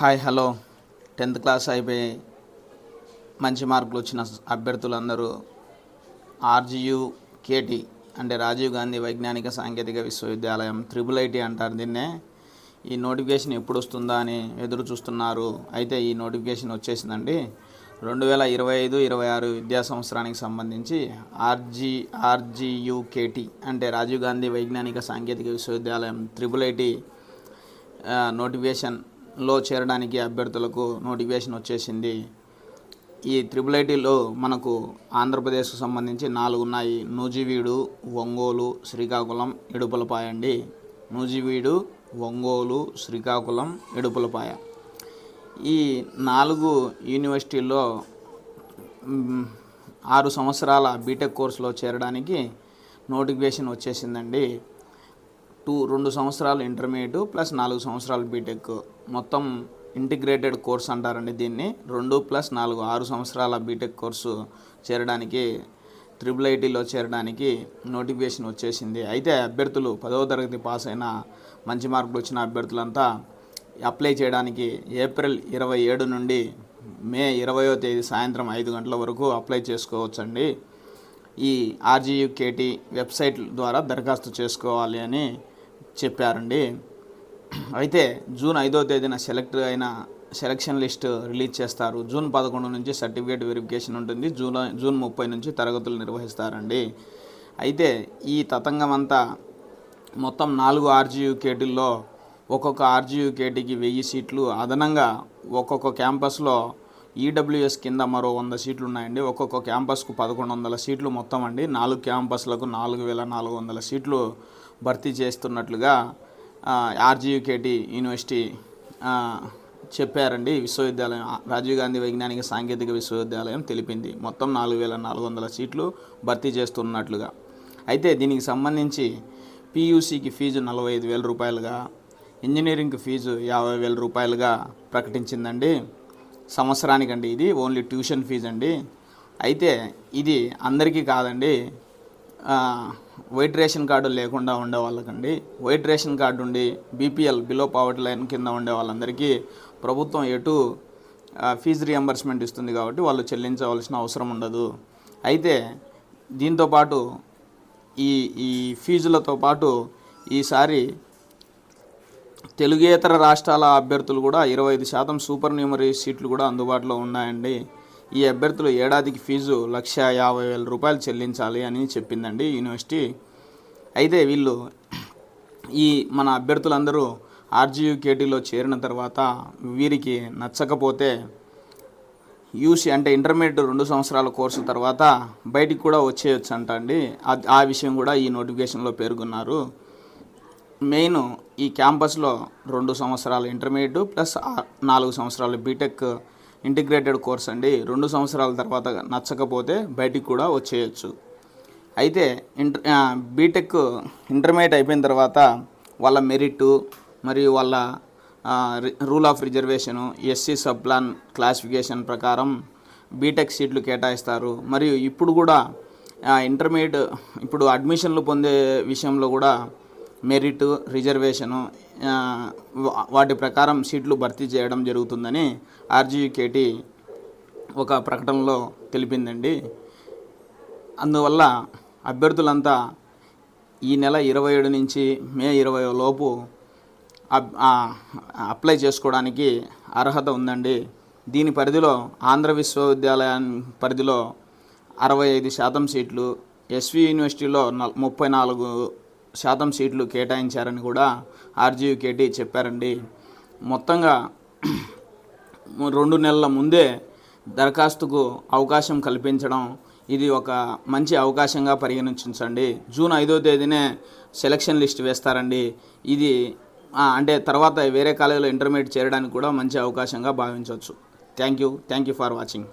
Hi hello 10th class అయిపోయి మంచి మార్కులు వచ్చిన అభ్యర్థులందరూ ఆర్జీయూ కేటీ అంటే రాజీవ్ గాంధీ వైజ్ఞానిక సాంకేతిక విశ్వవిద్యాలయం IIIT అంటారు దీన్నే. ఈ నోటిఫికేషన్ ఎప్పుడు వస్తుందా అని ఎదురు చూస్తున్నారు. అయితే ఈ నోటిఫికేషన్ వచ్చేసిందండి. 2025-26 విద్యా సంవత్సరానికి సంబంధించి ఆర్జీయూ కేటీ అంటే రాజీవ్ గాంధీ వైజ్ఞానిక సాంకేతిక విశ్వవిద్యాలయం IIIT నోటిఫికేషన్లో చేరడానికి అభ్యర్థులకు నోటిఫికేషన్ వచ్చేసింది. ఈ IIITలో మనకు ఆంధ్రప్రదేశ్కు సంబంధించి 4 ఉన్నాయి. నూజివీడు, ఒంగోలు, శ్రీకాకుళం, ఇడుపులపాయ అండి. నూజివీడు, ఒంగోలు, శ్రీకాకుళం, ఇడుపులపాయ. ఈ 4 యూనివర్సిటీల్లో 6 సంవత్సరాల బీటెక్ కోర్సులో చేరడానికి నోటిఫికేషన్ వచ్చేసిందండి. 2 సంవత్సరాలు ఇంటర్మీడియట్ ప్లస్ 4 సంవత్సరాలు బీటెక్, మొత్తం ఇంటిగ్రేటెడ్ కోర్స్ అంటారండి దీన్ని. 2+4 6 సంవత్సరాల బీటెక్ కోర్సు చేరడానికి IIITలో చేరడానికి నోటిఫికేషన్ వచ్చేసింది. అయితే అభ్యర్థులు 10వ తరగతి పాస్ అయిన మంచి మార్కులు వచ్చిన అభ్యర్థులంతా అప్లై చేయడానికి ఏప్రిల్ 27 నుండి మే 20వ తేదీ సాయంత్రం 5 గంటల వరకు అప్లై చేసుకోవచ్చండి. ఈ ఆర్జీయూ కేటీ వెబ్సైట్ ద్వారా దరఖాస్తు చేసుకోవాలి అని చెప్పారండి. అయితే జూన్ 5వ తేదీన సెలక్షన్ లిస్ట్ రిలీజ్ చేస్తారు. జూన్ 11 నుంచి సర్టిఫికేట్ వెరిఫికేషన్ ఉంటుంది. జూన్ 30 నుంచి తరగతులు నిర్వహిస్తారండి. అయితే ఈ తతంగం అంతా మొత్తం 4 ఆర్జీయూ కేటీల్లో ఒక్కొక్క ఆర్జీయూ కేటీకి 1000 సీట్లు అదనంగా ఒక్కొక్క క్యాంపస్లో ఈడబ్ల్యూఎస్ కింద మరో 100 సీట్లు ఉన్నాయండి. ఒక్కొక్క క్యాంపస్కు 1100 సీట్లు మొత్తం అండి. 4 క్యాంపస్లకు 4400 సీట్లు భర్తీ చేస్తున్నట్లుగా ఆర్జీయూ కేటీ యూనివర్సిటీ చెప్పారండి. విశ్వవిద్యాలయం రాజీవ్ గాంధీ వైజ్ఞానిక సాంకేతిక విశ్వవిద్యాలయం తెలిపింది మొత్తం 4400 సీట్లు భర్తీ చేస్తున్నట్లుగా. అయితే దీనికి సంబంధించి పీయూసీకి ఫీజు 45,000 రూపాయలుగా, ఇంజనీరింగ్కి ఫీజు 50,000 రూపాయలుగా ప్రకటించిందండి. సంవత్సరానికండి. ఇది ఓన్లీ ట్యూషన్ ఫీజు అండి. అయితే ఇది అందరికీ కాదండి, వైట్ రేషన్ కార్డు లేకుండా ఉండే వాళ్ళకండి. వైట్ రేషన్ కార్డు ఉండి బీపీఎల్ బిలో పావర్టీ లైన్ కింద ఉండే వాళ్ళందరికీ ప్రభుత్వం ఫీజు రియంబర్స్మెంట్ ఇస్తుంది కాబట్టి వాళ్ళు చెల్లించవలసిన అవసరం ఉండదు. అయితే దీంతోపాటు ఈ ఫీజులతో పాటు ఈసారి తెలుగేతర రాష్ట్రాల అభ్యర్థులు కూడా 25% సూపర్ న్యూమరీ సీట్లు కూడా అందుబాటులో ఉన్నాయండి. ఈ అభ్యర్థులు ఏడాదికి ఫీజు 1,50,000 రూపాయలు చెల్లించాలి అని చెప్పిందండి యూనివర్సిటీ. అయితే వీళ్ళు మన అభ్యర్థులందరూ ఆర్జీయూ కేటీలో చేరిన తర్వాత వీరికి నచ్చకపోతే యూసీ అంటే ఇంటర్మీడియట్ 2 సంవత్సరాల కోర్సు తర్వాత బయటికి కూడా వచ్చేయచ్చు అంట అండి. ఆ విషయం కూడా ఈ నోటిఫికేషన్లో పేర్కొన్నారు. మెయిన్ ఈ క్యాంపస్లో 2 సంవత్సరాల ఇంటర్మీడియట్ ప్లస్ 4 సంవత్సరాల బీటెక్ ఇంటిగ్రేటెడ్ కోర్స్ అండి. 2 సంవత్సరాల తర్వాత నచ్చకపోతే బయటికి కూడా వచ్చేయచ్చు. అయితే బీటెక్ ఇంటర్మీడియట్ అయిపోయిన తర్వాత వాళ్ళ మెరిట్ మరియు వాళ్ళ rule of reservation, SC sub plan classification ప్రకారం బీటెక్ సీట్లు కేటాయిస్తారు. మరియు ఇప్పుడు కూడా ఇంటర్మీడియట్ ఇప్పుడు అడ్మిషన్లు పొందే విషయంలో కూడా మెరిట్, రిజర్వేషను వాటి ప్రకారం సీట్లు భర్తీ చేయడం జరుగుతుందని ఆర్జీయూ కేటీ ఒక ప్రకటనలో తెలిపిందండి. అందువల్ల అభ్యర్థులంతా ఈ నెల 27 నుంచి మే 20 లోపు అప్లై చేసుకోవడానికి అర్హత ఉందండి. దీని పరిధిలో ఆంధ్ర విశ్వవిద్యాలయం పరిధిలో 65% సీట్లు, ఎస్వి యూనివర్సిటీలో 34% సీట్లు కేటాయించారని కూడా ఆర్జీయూ కేటీ చెప్పారండి. మొత్తంగా 2 నెలల ముందే దరఖాస్తుకు అవకాశం కల్పించడం ఇది ఒక మంచి అవకాశంగా పరిగణించండి. జూన్ 5వ తేదీనే సెలక్షన్ లిస్ట్ వేస్తారండి. ఇది అంటే తర్వాత వేరే కాలేజీలో ఇంటర్మీడియట్ చేరడానికి కూడా మంచి అవకాశంగా భావించవచ్చు. Thank you for watching.